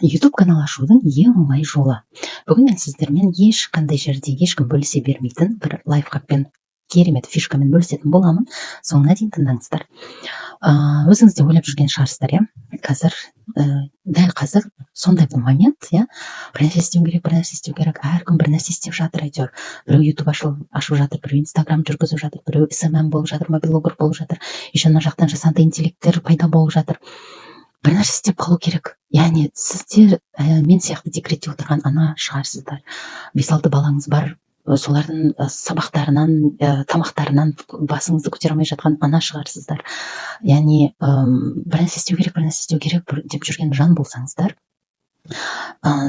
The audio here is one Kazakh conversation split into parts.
YouTube канал ашудың ең оңай жолы. Бүгін мен сіздермен ешқандай жерде ешкім бөлісе бермейтін бір лайфхакпен, керемет фишкамен бөлісетін боламын. Соңына дейін тыңдаңыздар. Өзіңіз де ойлап жүрген шығарсыздар, дәл қазір сондай бір момент, бір нәрсе істеу керек, әркім бір нәрсе істеп жатыр, әйтеуір. Біреу YouTube ашып жатыр, біреу Instagram жүргізіп жатыр, біреу SMM болып жатыр, мобилогер болып жатыр, еще мына жақтан жасанды интеллекттер пайда болып жатыр. Бір нәрсе істеп қалу керек. Яғни сіздер мен сияқты декретте отырған ана шығарсыздар. 5-6 балаңыз бар, солардың сабақтарынан, тамақтарынан басыңызды көтере алмай жатқан ана шығарсыздар. Яғни бір нәрсе істеу керек деп жүрген жан болсаңыздар,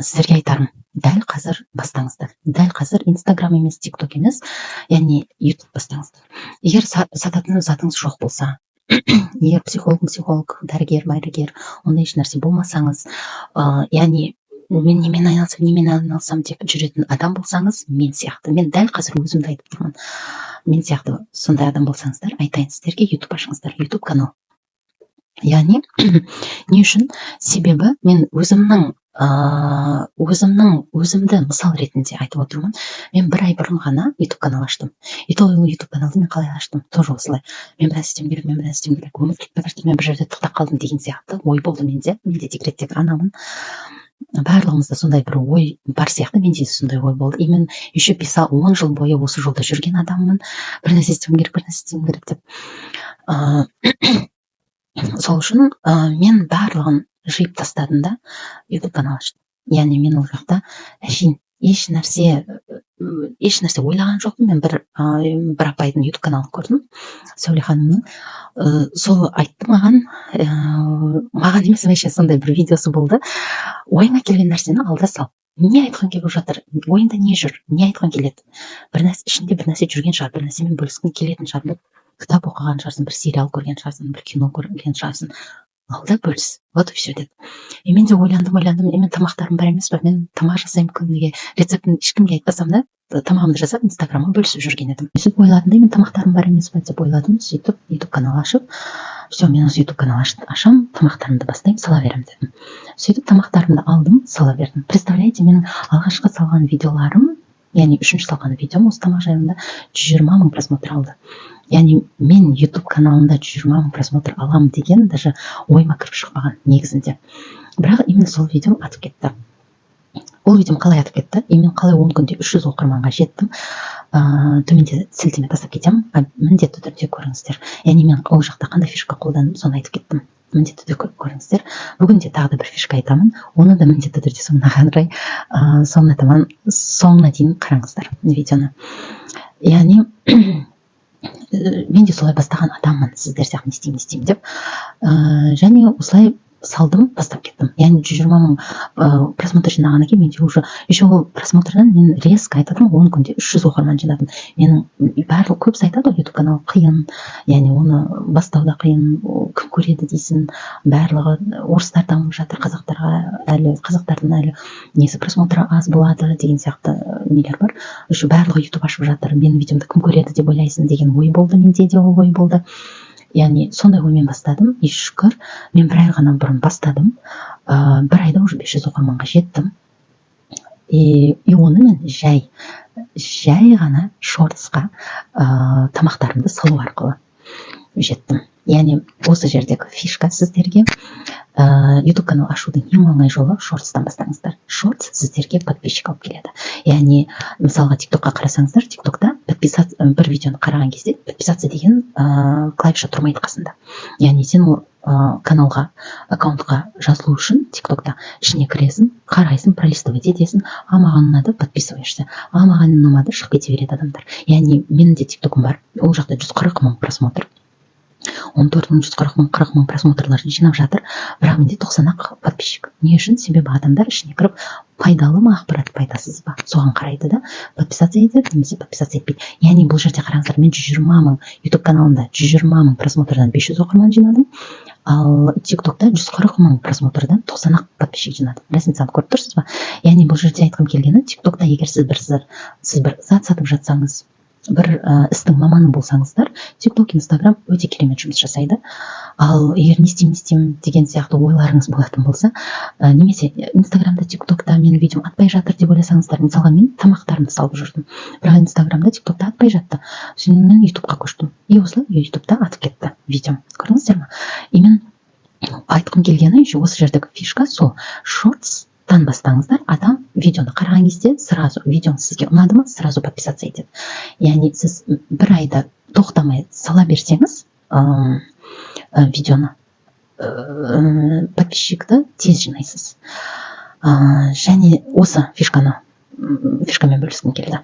сіздерге айтарым, дәл қазір бастаңыздар. Дәл қазір Instagram емес, TikTok емес, яғни YouTube бастаңыздар. Егер сататын затыңыз жоқ болса, егер психолог, дәрігер, ондай еш нәрсе болмасаңыз, яғни мен немен айналысам деп жүретін адам болсаңыз, мен сияқты, мен дәл қазір өзімді айтып тұрмын, мен сияқты сондай адам болсаңыздар, айтайын сіздерге, YouTube ашыңыздар, YouTube канал. Яғни не үшін? Себебі мен өзімді мысал ретінде айтып отырмын. Мен бір ай бұрын ғана YouTube канал аштым. И то YouTube каналды мен қалай аштым? Тоже осылай. Мен біраз істеуім керек, өмір кетіп бара жатыр, мен бір жерде тоқтап қалдым деген сияқты ой болды менде. Мен де декреттегі анамын. Барлығымызда сондай бір ой бар сияқты, менде сондай ой болды. И мен еще 5-10 жыл бойы осы жолда жүрген адаммын. Бір нәрсе істеуім керек деп. Сол үшін мен барлығын жиып тастадым да, YouTube канал аштым. Яғни мен ол жақта еш нәрсе ойлаған жоқпын. Мен бір апайдың YouTube каналын көрдім, Сәуле ханымның. Сол айтты маған емес, вообще сондай бір видеосы болды. Ойыңа келген нәрсені алда сал. Не айтқан келіп жатыр? Ойында не жүр? Не айтқан келеді? Ішінде бір нәрсе жүрген шығар, бір нәрсемен бөліскің келетін шығар. Кітап оқыған шығарсың, бір сериал көрген шығарсың, бір кино көрген шығарсың. Алда бөліс. Вот и все деді. И мен де ойландым. Мен тамақтарым бар емес пе? Мен тамақ жасаймын күніге. Рецептін ешкімге айтпасам да, тамағымды жасап Инстаграмға бөлісіп жүрген едім. Сөйтіп ойладым да, мен тамақтарым бар емес пе деп ойладым. Сөйтіп YouTube канал ашып, все, мен осы YouTube канал ашам, тамақтарымды бастаймын, сала беремін дедім. Сөйтіп тамақтарымды алдым, сала бердім. Представляете, менің алғашқы салған видеоларым, яғни 3-ші салған видеом осы тамақ жайында 120 мың просмотр алды. Яғни мен YouTube каналында 120 мың просмотр аламын деген даже ойыма кіріп шықпаған негізінде. Бірақ именно сол видеом атып кетті. Ол видеом қалай атып кетті? И мен қалай 10 күнде 300 оқырманға жеттім. Төменде сілтеме тастап кетемін, міндетті түрде көріңіздер. Яғни мен ол жақта қандай фишка қолданым, соны айтып кеттім. Міндетті түрде көріңіздер. Бүгін де тағы да бір фишка айтамын. Оны да міндетті түрде соңына дейін қараңыздар видеоны. Яғни мен де солай бастаған адаммын, сіздер сияқты не істеймін деп. Және осылай салдым, бастап кеттім. Яғни 120 мың просмотр жинағаннан кейін менде уже ол просмотрдан мен резко айтадым, 10 күнде 300 оқырман жинадым. Менің барлық көбісі айтады, YouTube канал қиын, яғни оны бастауда қиын, кім көреді дейсің, барлығы орыстар дамып жатыр, қазақтардың әлі несі просмотры аз болады деген сияқты нелер бар. Уже барлығы YouTube ашып жатыр, менің видеомды кім көреді деп ойлайсың деген ой болды, менде де ол ой болды. Яғни сондай оймен бастадым, и шүкір, мен бір ай ғана бұрын бастадым, бір айда уже 500 оқырманға жеттім. И оны мен жай ғана шортсқа тамақтарымды салу арқылы жеттім. Яғни осы жердегі фишка сіздерге YouTube канал ашудың ең оңай жолы шортстан бастаңыздар. Шортс сіздерге подписчик алып келеді. Яғни мысалға TikTokқа қарасаңыздар, TikTokта бір видеоны қараған кезде подписаться деген клавиша тұрмайды қасында. Яғни сен ол каналға, аккаунтқа жазылу үшін TikTokта ішіне кіресің, қарайсың, пролистывать етесің, маған ұнады, подписываешься, маған ұнамады, шығып кете береді адамдар. Яғни менің де TikTok'ым бар, ол жақта 140 мың просмотр. 14 мың, 140 мың, 40 мың просмотрларын жинап жатыр, бірақ менде 90-ақ подписчик. Не үшін? Себебі адамдар ішіне кіріп, пайдалы ма ақпарат, пайдасыз ба, соған қарайды да, подписация етеді, немесе подписация етпейді. Яғни бұл жерде қараңыздар, мен 120 мың YouTube каналында 120 мың просмотрдан 500 оқырман жинадым, ал TikTokта 140 мың просмотрдан 90-ақ подписчик жинадым. Разницаны көріп тұрсыз ба? Яғни бұл жерде айтқым келгені, TikTokта егер сіз бір зат сатып жатсаңыз, бір істің маманы болсаңыздар, TikTok, Instagram өте керемет жұмыс жасайды. ал егер не істеймін деген сияқты ойларыңыз болатын болса, немесе инстаграмда, тиктокта менің видеом атпай жатыр деп ойласаңыздар, мысалға мен тамақтарымды салып жүрдім, бірақ инстаграмда, тиктокта атпай жатты, сосын мен ютубқа көштім, и осылай ютубта атып кетті видеом. Көрдіңіздер ме? И мен айтқым келгені осы жердегі фишка сол, шортстан бастаңыздар, адам видеоны қараған кезде сразу видеоң сізге ұнады ма, сразу подписаться етеді. Яғни сіз бір айда тоқтамай сала берсеңіз видеоны, подписчикті тез жинайсыз. Және осы фишкамен бөліскім келді,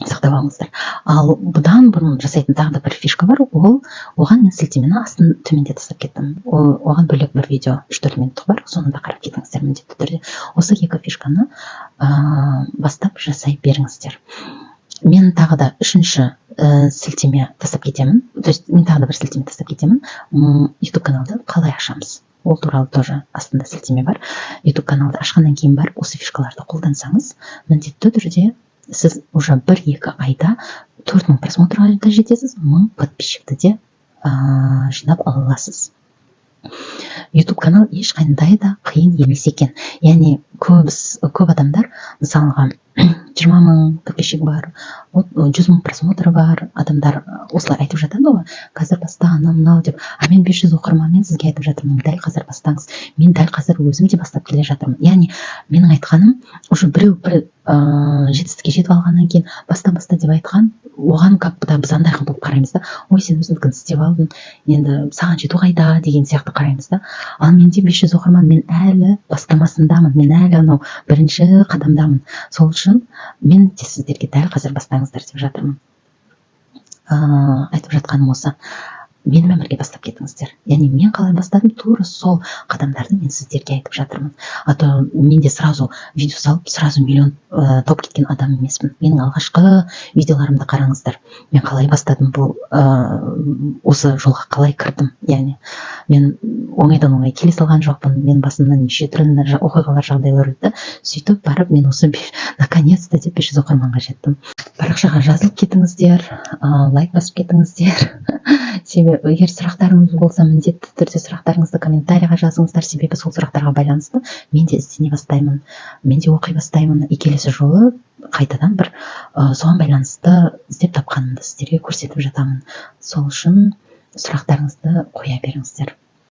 сақтап алыңыздар. Ал бұдан бұрын жасайтын тағы да бір фишка бар, оған мен сілтемені астын төменде тастап кеттім. Оған бөлек бір видео 3-4 минуттық бар, соны да қарап кетіңіздер міндетті түрде. Осы екі фишканы бастап жасай беріңіздер. Мен тағы да үшінші сілтеме тастап кетемін, то есть мен тағы да бір сілтеме тастап кетемін, YouTube каналды қалай ашамыз. Ол туралы тоже астында сілтеме бар. YouTube каналды ашқаннан кейін барып осы фишкаларды қолдансаңыз, міндетті түрде сіз уже 1-2 айда 4000 просмотрға да жетесіз, 1000 подписчикті де жинап аласыз. YouTube канал ешқандай да қиын емес екен. Яғни көп адамдар, мысалға 20 000 подписчик бар, 100 000 просмотры бар, адамдар осылай айтып жатады ғой, қазір бастағаннан мынау деп, мен 500 оқырманмен сізге айтып жатырмын, дәл қазір бастаңыз, мен дәл қазір өзім де бастап келе жатырмын. Яғни менің айтқаным, уже біреу бір жетістікке жетіп алғаннан кейін баста деп айтқан, оған как будто біз андайға болып қараймыз да, ой, сен өзіңдікін істеп алдың, енді саған жету қайда деген сияқты қараймыз да. Ал менде 500 оқырман, мен әлі бастамасындамын, мен әлі анау бірінші қадамдамын. Сол үшін мен де сіздерге дәл қазір бастаңыздар деп жатырмын. Айтып жатқаным осы, менімен бірге бастап кетіңіздер. Яғни мен қалай бастадым, тура сол қадамдарды мен сіздерге айтып жатырмын. А то мен де сразу видео салып, сразу миллион тауып кеткен адам емеспін. Менің алғашқы видеоларымды қараңыздар. Мен қалай бастадым, бұл осы жолға қалай кірдім. Яғни мен оңайдан оңай келе салған жоқпын. Мен басымнан неше түрлі оқиғалар, жағдайлар өтті. Сөйтіп барып мен осы наконец-то деп 500 оқырманға жеттім. Парақшаға жазылып кетіңіздер, лайк басып кетіңіздер. Себебі егер сұрақтарыңыз болса, міндетті түрде сұрақтарыңызды комментарийға жазыңыздар, себебі сол сұрақтарға байланысты мен де іздене бастаймын, мен де оқи бастаймын, и келесі жолы қайтадан бір соған байланысты іздеп тапқанымды сіздерге көрсетіп жатамын. Сол үшін сұрақтарыңызды қоя беріңіздер.